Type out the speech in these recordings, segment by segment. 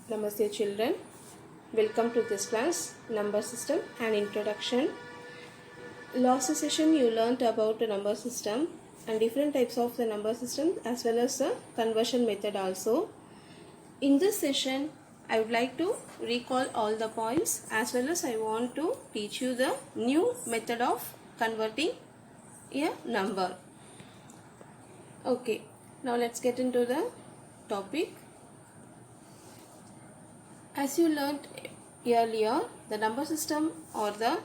Namaste children, welcome to this class, Number System and Introduction. Last session you learnt about the number system and different types of the number system as well as the conversion method also. In this session I would like to recall all the points as well as I want to teach you the new method of converting a number. Okay, now let's get into the topic. As you learnt earlier, the number system or the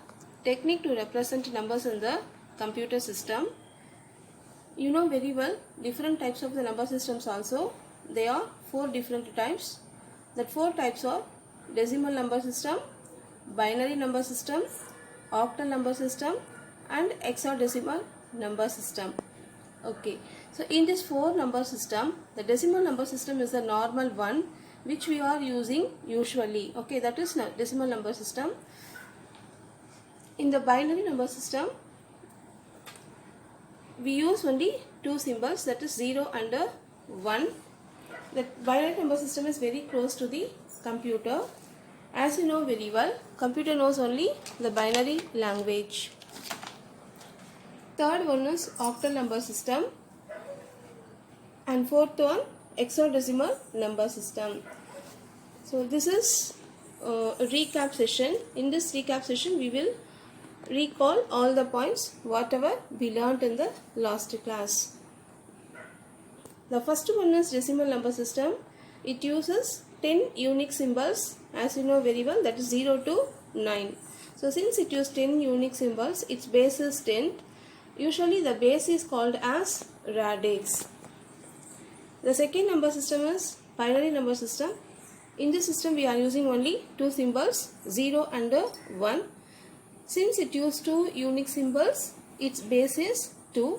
technique to represent numbers in the computer system. You know very well different types of the number systems also. There are 4 different types. That 4 types are decimal number system, binary number system, octal number system and hexadecimal number system. Okay, so in this 4 number system, the decimal number system is the normal one which we are using usually. Okay, that is decimal number system. In the binary number system, we use only 2 symbols, that is 0 and 1. The binary number system is very close to the computer. As you know very well, computer knows only the binary language. Third one is octal number system and fourth one hexadecimal number system. So this is a recap session. In this recap session we will recall all the points whatever we learnt in the last class. The first one is decimal number system. It uses 10 unique symbols, as you know very well, that is 0 to 9. So since it uses 10 unique symbols, its base is 10. Usually the base is called as radix. The second number system is binary number system. In this system we are using only 2 symbols, 0 and 1. Since it uses 2 unique symbols, its base is 2.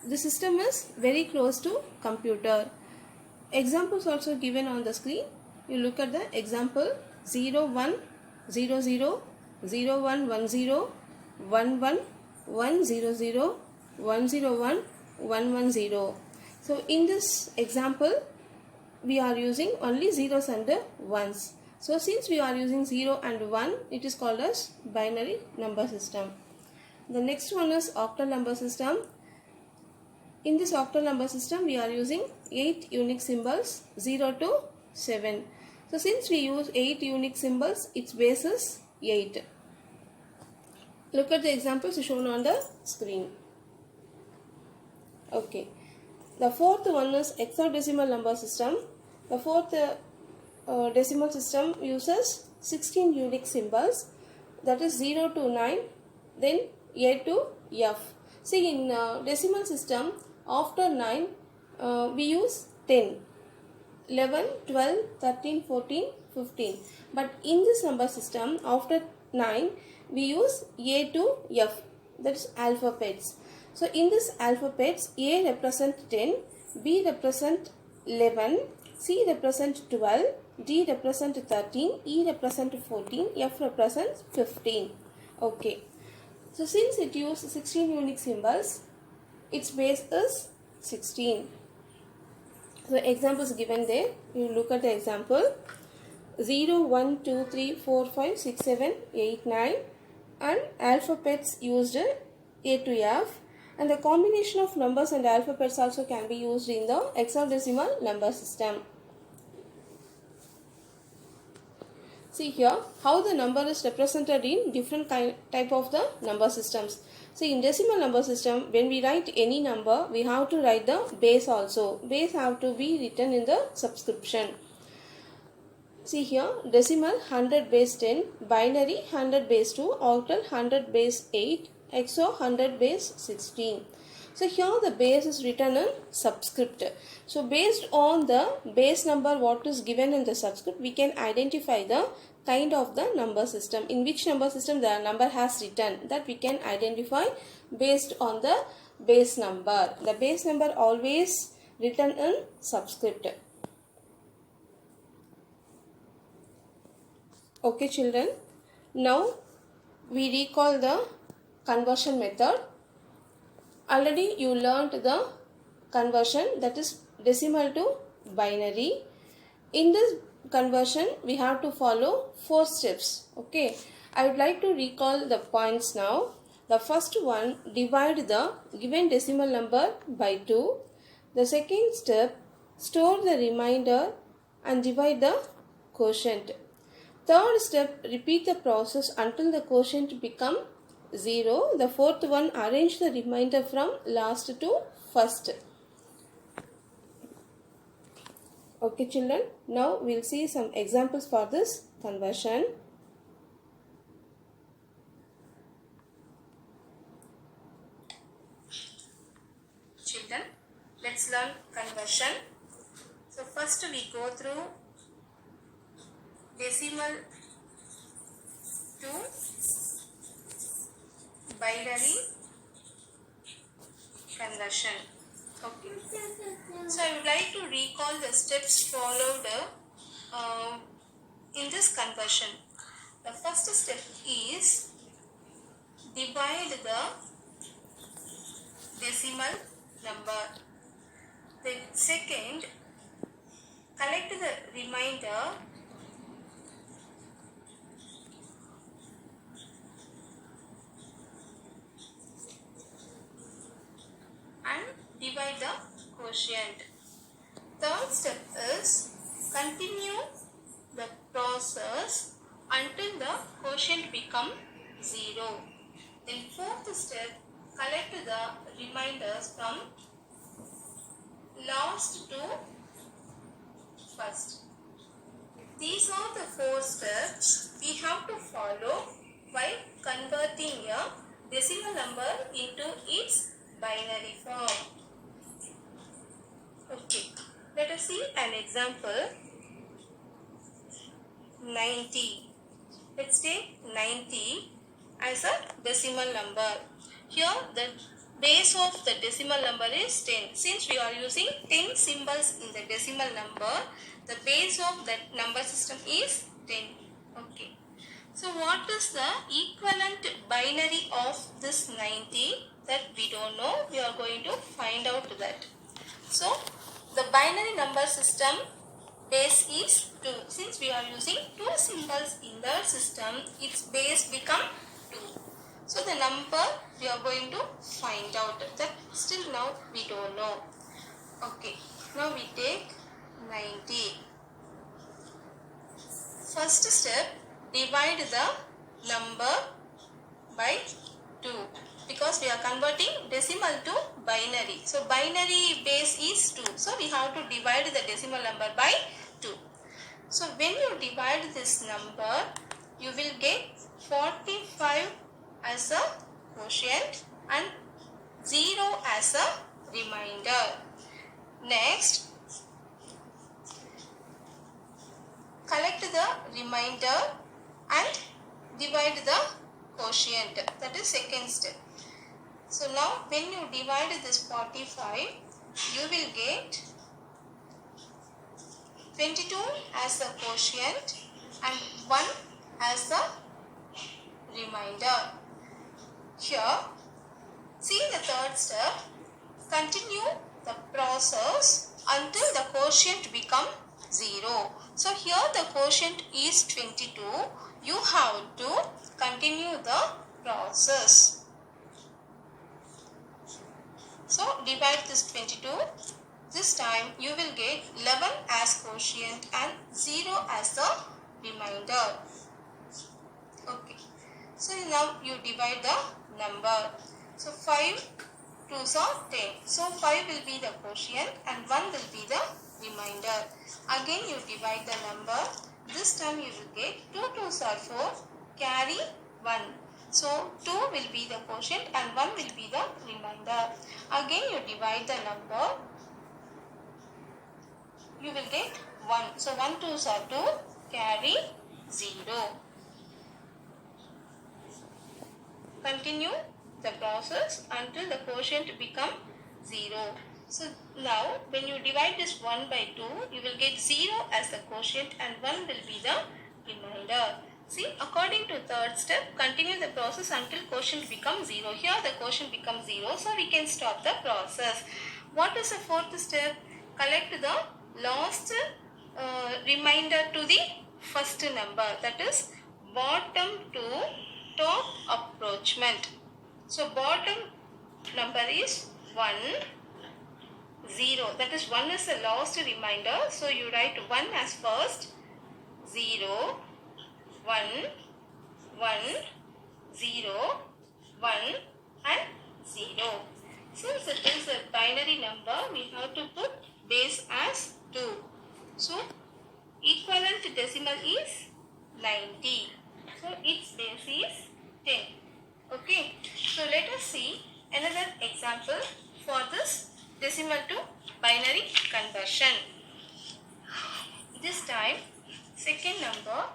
The system is very close to computer. Examples also given on the screen. You look at the example 0 1 0 0 0 1 1 0 1 1 1 0 0 1 0 1 1 1 0. So in this example we are using only zeros and ones. So since we are using 0 and 1, it is called as binary number system. The next one is octal number system. In this octal number system we are using 8 unique symbols, 0 to 7. So since we use 8 unique symbols, its base is 8. Look at the examples shown on the screen. Okay. The fourth one is hexadecimal number system. The fourth decimal system uses 16 unique symbols, that is 0 to 9, then A to F. See, in decimal system, after 9, we use 10, 11, 12, 13, 14, 15. But in this number system, after 9, we use A to F, that is alphabets. So in this alphabets, A represent 10, B represent 11, C represent 12, D represent 13, E represent 14, F represents 15. Okay. So since it uses 16 unique symbols, its base is 16. So examples given there. You look at the example 0, 1, 2, 3, 4, 5, 6, 7, 8, 9 and alphabets used A to F. And the combination of numbers and alphabets also can be used in the hexadecimal number system. See here how the number is represented in different type of the number systems. See, in decimal number system, when we write any number, we have to write the base also. Base have to be written in the subscription. See here, decimal 100 base 10, binary 100 base 2, octal 100 base 8, hexa 100 base 16. So here the base is written in subscript. So based on the base number what is given in the subscript, we can identify the kind of the number system. In which number system the number has written, that we can identify based on the base number. The base number always written in subscript. Okay children, now we recall the conversion method. Already you learnt the conversion, that is decimal to binary. In this conversion we have to follow 4 steps. Okay, I would like to recall the points now. The first one, divide the given decimal number by 2. The second step, store the remainder and divide the quotient. Third step, repeat the process until the quotient become 0. The fourth one, arrange the remainder from last to first. Okay children, now we will see some examples for this conversion. Children, let's learn conversion. So first we go through decimal to binary conversion. Okay. So I would like to recall the steps followed in this conversion. The first step is divide the decimal number. The second, collect the remainder and divide the quotient. Third step is continue the process until the quotient become 0. Then fourth step, collect the remainders from last to first. These are the 4 steps we have to follow while converting a decimal number into its binary form. Okay, let us see an example. 90. Let's take 90 as a decimal number. Here the base of the decimal number is 10. Since we are using 10 symbols in the decimal number, the base of that number system is 10. Okay. So what is the equivalent binary of this 90? That we don't know. We are going to find out that. So the binary number system base is 2. Since we are using 2 symbols in the system, its base become 2. So the number we are going to find out. That still now we don't know. Okay. Now we take 90. First step, divide the number by 2. Because we are converting decimal to binary. So binary base is 2. So we have to divide the decimal number by 2. So when you divide this number, you will get 45 as a quotient and 0 as a remainder. Next, collect the remainder and divide the quotient. That is second step. So now when you divide this 45, you will get 22 as a quotient and 1 as a remainder. Here, see the third step, continue the process until the quotient become 0. So here the quotient is 22. You have to continue the process. So divide this 22. This time you will get 11 as quotient and 0 as the remainder. Okay. So now you divide the number. So 5 2s are 10. So 5 will be the quotient and 1 will be the remainder. Again you divide the number. This time you will get 2 2s are 4, carry 1. So 2 will be the quotient and 1 will be the remainder. Again you divide the number. You will get 1. So 1 2s are 2, carry 0. Continue the process until the quotient become 0. So now when you divide this 1 by 2, you will get 0 as the quotient and 1 will be the remainder. See, according to third step, continue the process until quotient becomes 0. Here the quotient becomes 0, so we can stop the process. What is the fourth step? Collect the last remainder to the first number, that is bottom to top approachment. So bottom number is 1, 0, that is 1 is the last remainder, so you write 1 as first, 0, 1, 1, 0, 1 and 0. Since it is a binary number, we have to put base as 2. So equivalent decimal is 90. So its base is 10. Okay. So let us see another example for this decimal to binary conversion. This time, second number,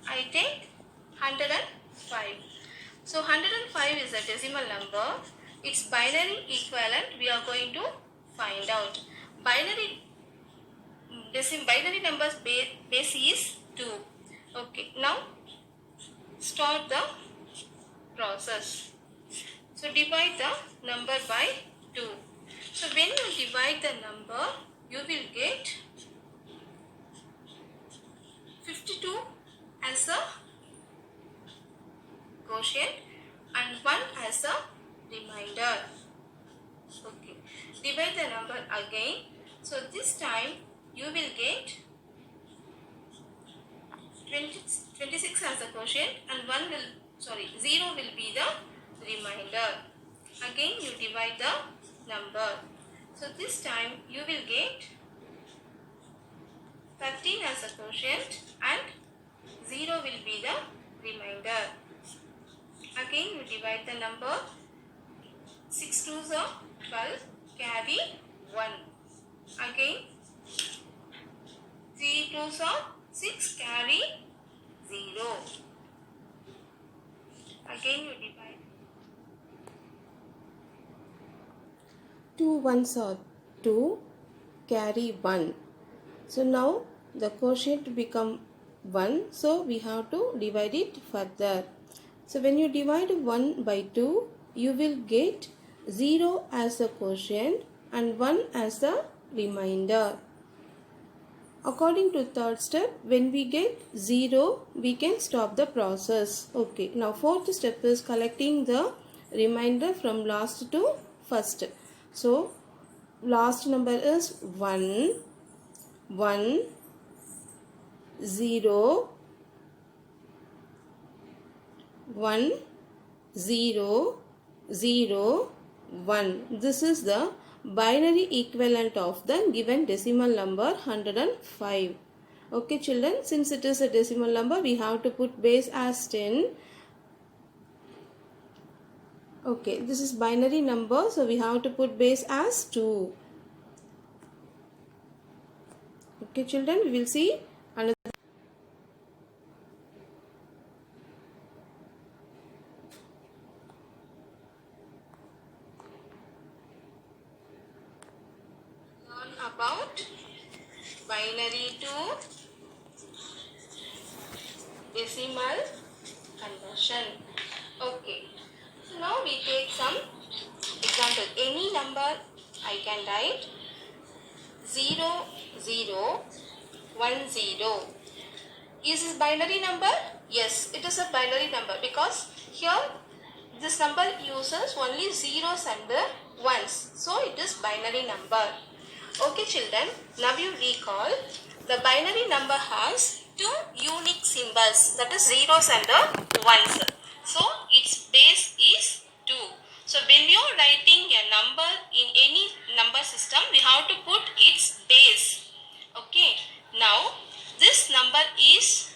I take 105. So 105 is a decimal number. Its binary equivalent we are going to find out. Binary numbers base is 2. Okay, now start the process. So divide the number by 2. So when you divide the number, you will get 52 as a quotient and 1 as a remainder. Okay, divide the number again. So this time you will get 26 as a quotient and 0 will be the remainder. Again you divide the number. So this time you will get 13 as a quotient and 0 will be the remainder. Again you divide the number. 6 2s are 12, carry 1. Again 3 2s are 6, carry 0. Again you divide. 2 1s are 2, carry 1. So now the quotient become 1, so we have to divide it further. So when you divide 1 by 2, you will get 0 as a quotient and 1 as the remainder. According to third step, when we get 0, we can stop the process. Okay, now fourth step is collecting the remainder from last to first. So last number is 1, 1, 0, 1, 0, 0, 1. This is the binary equivalent of the given decimal number 105. Okay children, since it is a decimal number, we have to put base as 10. Okay, this is binary number, so we have to put base as 2. Okay children, we will see another. Learn about binary to decimal conversion. Okay, so now we take some example. Any number I can write 0, 0, 1, 0. Is this binary number? Yes, it is a binary number because here this number uses only zeros and ones. So it is binary number. Okay children, now you recall the binary number has two unique symbols, that is zeros and ones. So its base is 2. So when you are writing a number in any number system, we have to put its base. Okay. Now this number is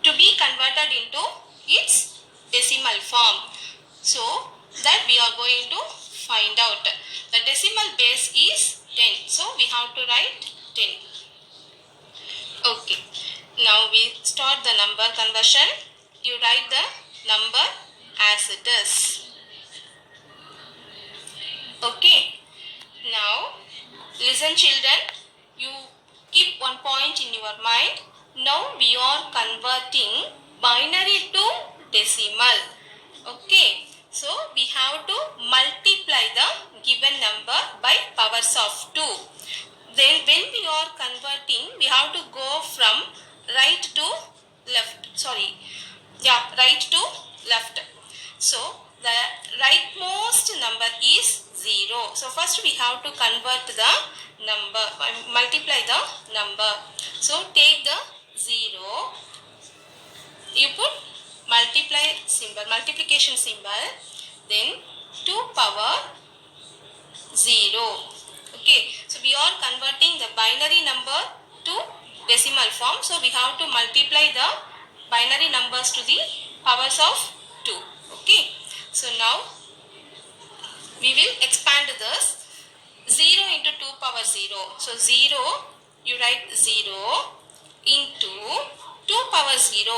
to be converted into its decimal form. So that we are going to find out. The decimal base is 10. So we have to write 10. Okay. Now we start the number conversion. You write the number as it is. Okay. Now listen children. You keep one point in your mind. Now we are converting binary to decimal. Okay. So we have to multiply the given number by powers of 2. Then when we are converting, we have to go from right to left. Right to left. So the rightmost number is 0. So first we have to convert the number, multiply the number. So take the 0, you put multiplication symbol, then 2 power 0. Okay, so we are converting the binary number to decimal form. So we have to multiply the binary numbers to the powers of 2. Okay, so now we will expand this. 0 into 2 power 0. So 0, you write 0 into 2 power 0.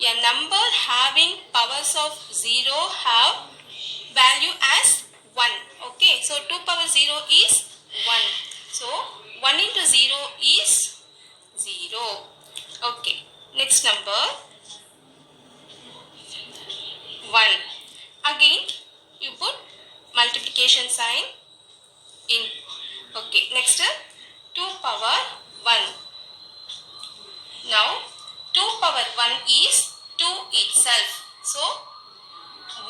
A number having powers of 0 have value as 1. Okay, so 2 power 0 is 1. So 1 into 0 is 0. Okay, next number 1. Again you put multiplication sign in. Okay, next 2 power 1. Now 2 power 1 is 2 itself. So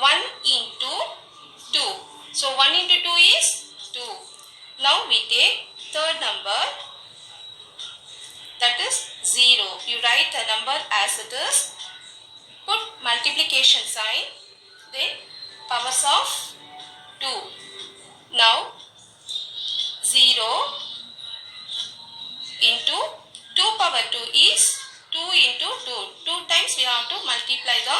1 into 2. So 1 into 2 is 2. Now we take third number, that is 0. You write the number as it is, put multiplication sign, then powers of 2. Now 0 into 2 power 2 is 2 into 2. 2 times we have to multiply the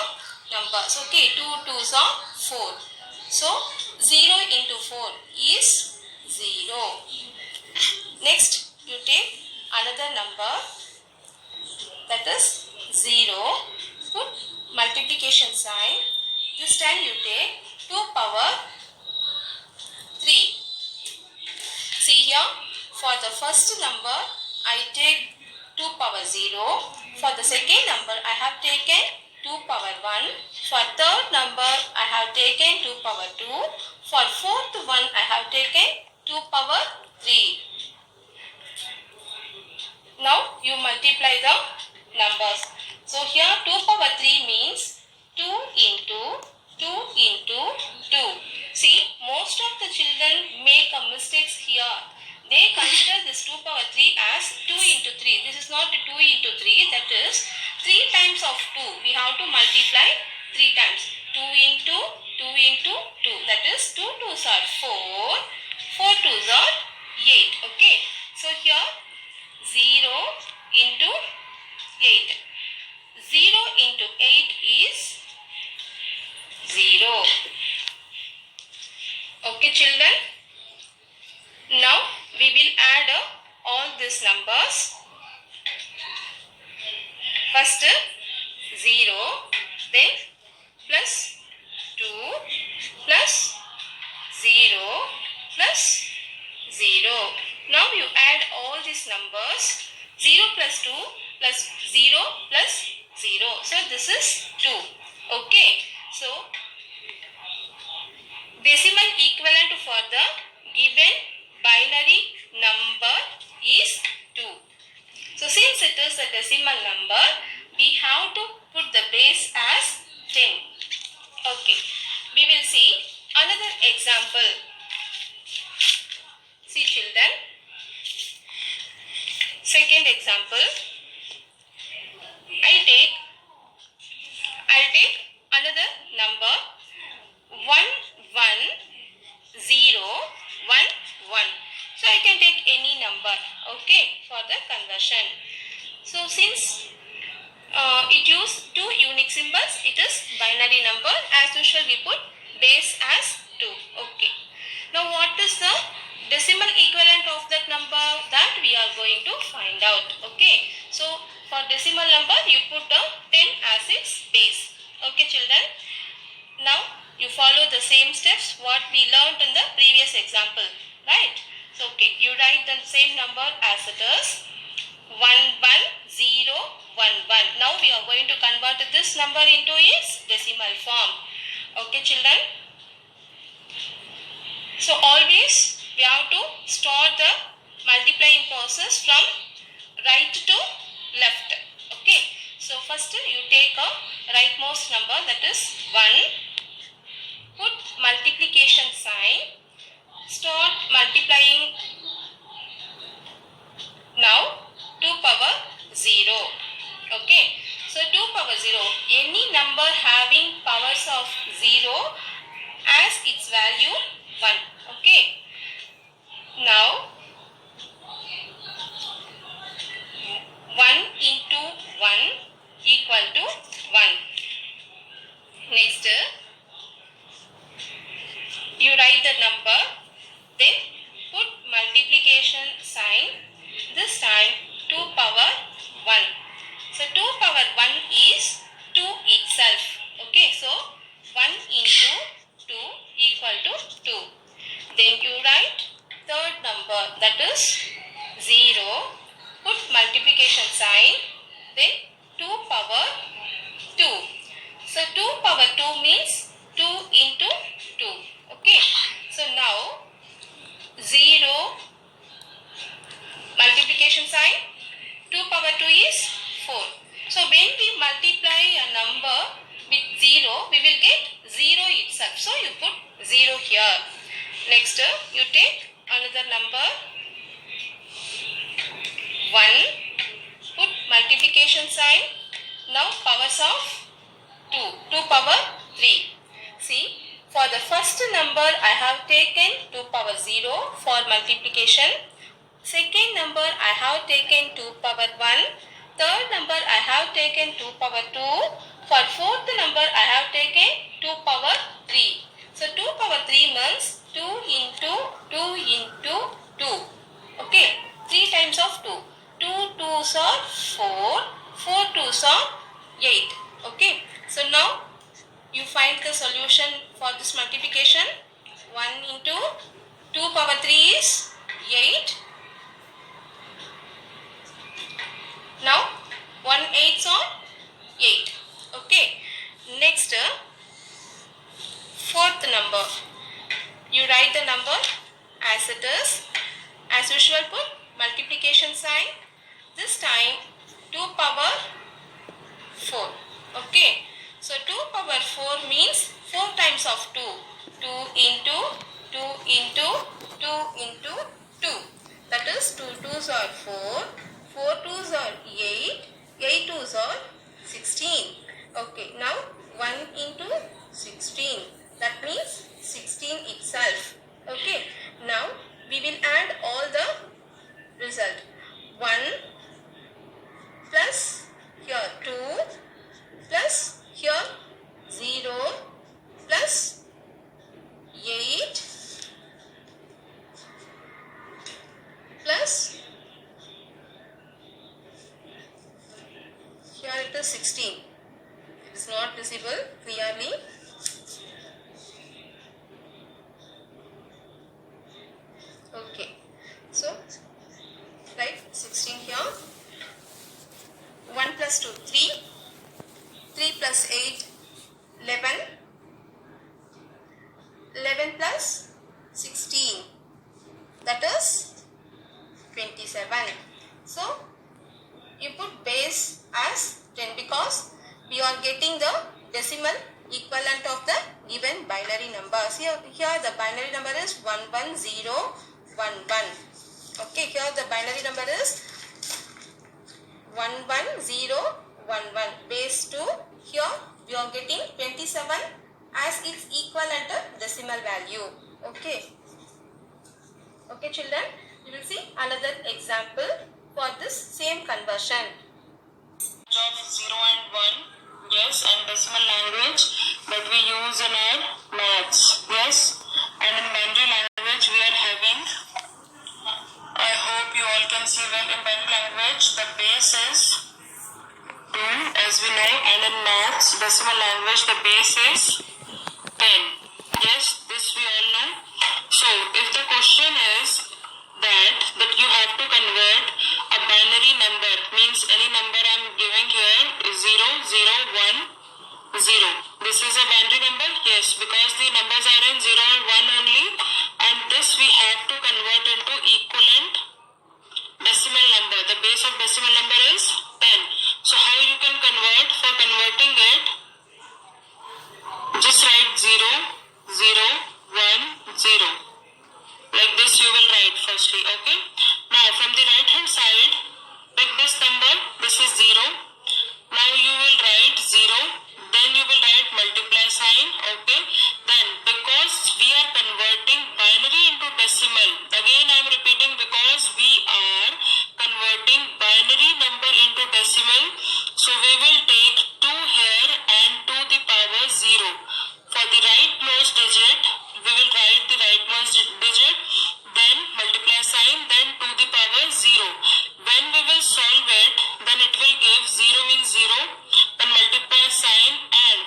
numbers. Okay, 2 2s are 4. So 0 into 4 is 0. Next you take another number, that is 0. Put multiplication sign. This time you take 2 power 3. See here, for the first number I take 2 power 0. For the second number I have taken 2 power 1. For third number I have taken 2 power 2. For fourth one I have taken 2 power 3. Now you multiply the numbers. So here 2 power 3 means 2 into 2 into 2. See, most of the children make a mistakes here. They consider this 2 power 3 as 2 into 3. This is not 2 into 3. That is 3 times of 2. We have to multiply 3 times. 2 into 2 into 2. That is 2 2s are 4. 4 2s are 8. Okay. So here 0 into 8. 0 into 8 is 0. Okay children. Now we will add all these numbers. First 0, then plus 2 plus 0 plus 0. Now you add all these numbers. 0 plus 2 plus 0 plus 0. So this is 2. Okay. So decimal equivalent for the given binary number is 2. So since it is a decimal number, we have to put the base as 10. Okay. We will see another example. See children. Second example. I'll take another number 1 1 0 1 1. So I can take any number, okay, for the conversion. So since it use two unique symbols, it is binary number. As usual, we put base as 2. Okay. Now what is the decimal equivalent of that number? That we are going to find out. Okay. So for decimal number, you put a 10 as its base. Okay children. Now you follow the same steps what we learned in the previous example. Right. So okay, you write the same number as it is. 1 1 0 1 1. Now we are going to convert this number into its decimal form. Okay children. So always we have to start the multiplying process from right to left. Okay. So first you take a rightmost number, that is 1. Put multiplication sign. Start multiplying now 2 power 0. Okay. So 2 power 0. Any number having powers of 0 as its value 1. Okay. Now 1 into 1 equal to 1. Next, you write the number, then put multiplication sign. This time 2 power 1. So 2 power 1 is 2 itself. Okay, so 1 into 2 equal to 2. Then you write third number, that is 0. Put multiplication sign, then 2 power 2. So 2 power 2 means 2 into 2. Okay. So now 0 multiplication sign, 2 power 2 is 4. So when we multiply a number with 0, we will get 0 itself. So you put 0 here. Next, you take another number 1. Put multiplication sign. Now powers of 2. 2 power 3. See, for the first number I have taken 2 power 0 for multiplication. Second number I have taken 2 power 1. Third number I have taken 2 power 2. For fourth number I have taken 2 power 3. So 2 power 3 means 2 into 2 into 2. Okay, 3 times of 2. 2 2s are 4. 4 2s are 8. Okay, so now you find the solution for this multiplication. 1 into 2 power 3 is 8. Now 1 8s are 8. Okay. Next, fourth number. You write the number as it is. As usual, put multiplication sign. This time 2 power 4. Okay. So 2 power 4 means 4 times of 2. 2 into 2 into 2 into 2. That is 2 2s are 4. 4 2s are 8. 8 2s are 16. Okay. Now 1 into 16. That means 16 itself. Okay. Now we will add all the result. 1 plus here 2 plus here 0 plus 8 plus here it is 16. It is not visible clearly. Okay, so write 16 here. 1 plus 2 3. 3 plus 8 11. 11 plus 16, that is 27. So you put base as 10 because we are getting the decimal equivalent of the given binary numbers. Here the binary number is 11011. Okay, here the binary number is 11011. Base 2. Here we are getting 27 as its equivalent decimal value. Okay. Okay, children. You will see another example for this same conversion. Of 0 and 1, yes, and decimal language that we use in our maths, yes, and in binary language we are having, I hope you all can see well, in binary language the base is 2 as we know, and in maths decimal language the base is 10. Yes, this we all know. So if the question is that you have to convert a binary number, means any number I am giving here is 0 0 1 0. This is a binary number, yes, because the numbers are in 0 and 1 only. I and this we have to convert into equivalent decimal number. The base of decimal number is 10. So how you can convert? For converting it, just write 0, 0, 1, 0. Like this you will write firstly, okay? Now from the right hand side, pick this number, this is 0. Now you will write 0, then you will write multiply sign, okay? Then because we are converting binary into decimal, again I am repeating, because we are converting binary number into decimal, so we will take 2 here and to the power 0. For the rightmost digit, we will write the rightmost digit, then multiply sign, then to the power 0. When we will solve it, then it will give 0 means 0, then multiply sign, and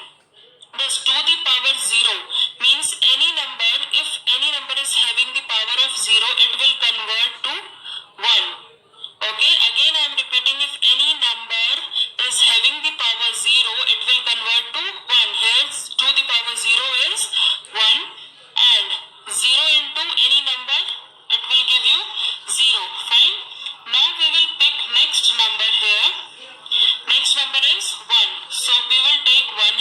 this to the power 0 means any number, if any number is having the power of 0, it will convert to 1. Okay, again I am repeating, if any number is having the power 0, it will convert to 1. Here to the power 0 is 1, and 0 into any number, it will give you 0. Fine. Now we will pick next number here. Next number is 1. So we will take 1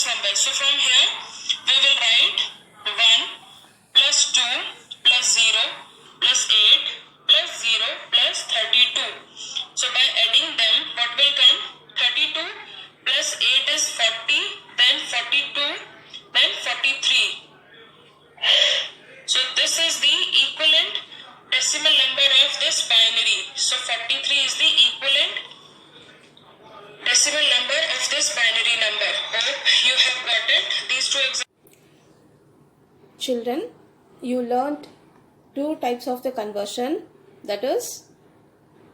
complex numbers. So from here we will write 1 plus 2 plus 0 plus 8 plus 0 plus 32. So by adding them, what will come? 32 plus 8 is 40, then 42, then 43. So this is the equivalent decimal number of this binary. So 43 is the equivalent decimal number of this binary number. Hope you have got it. These two examples. Children, you learnt two types of the conversion, that is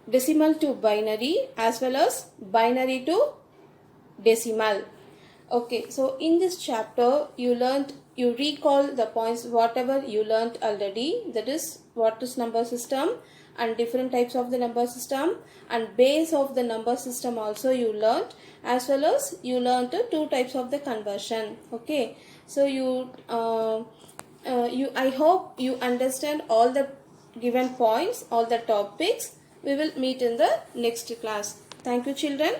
decimal to binary as well as binary to decimal. Okay, so in this chapter you recall the points whatever you learnt already, that is what is number system and different types of the number system, and base of the number system also you learnt, as well as you learnt two types of the conversion. Okay, so I hope you understand all the given points, all the topics. We will meet in the next class. Thank you, children.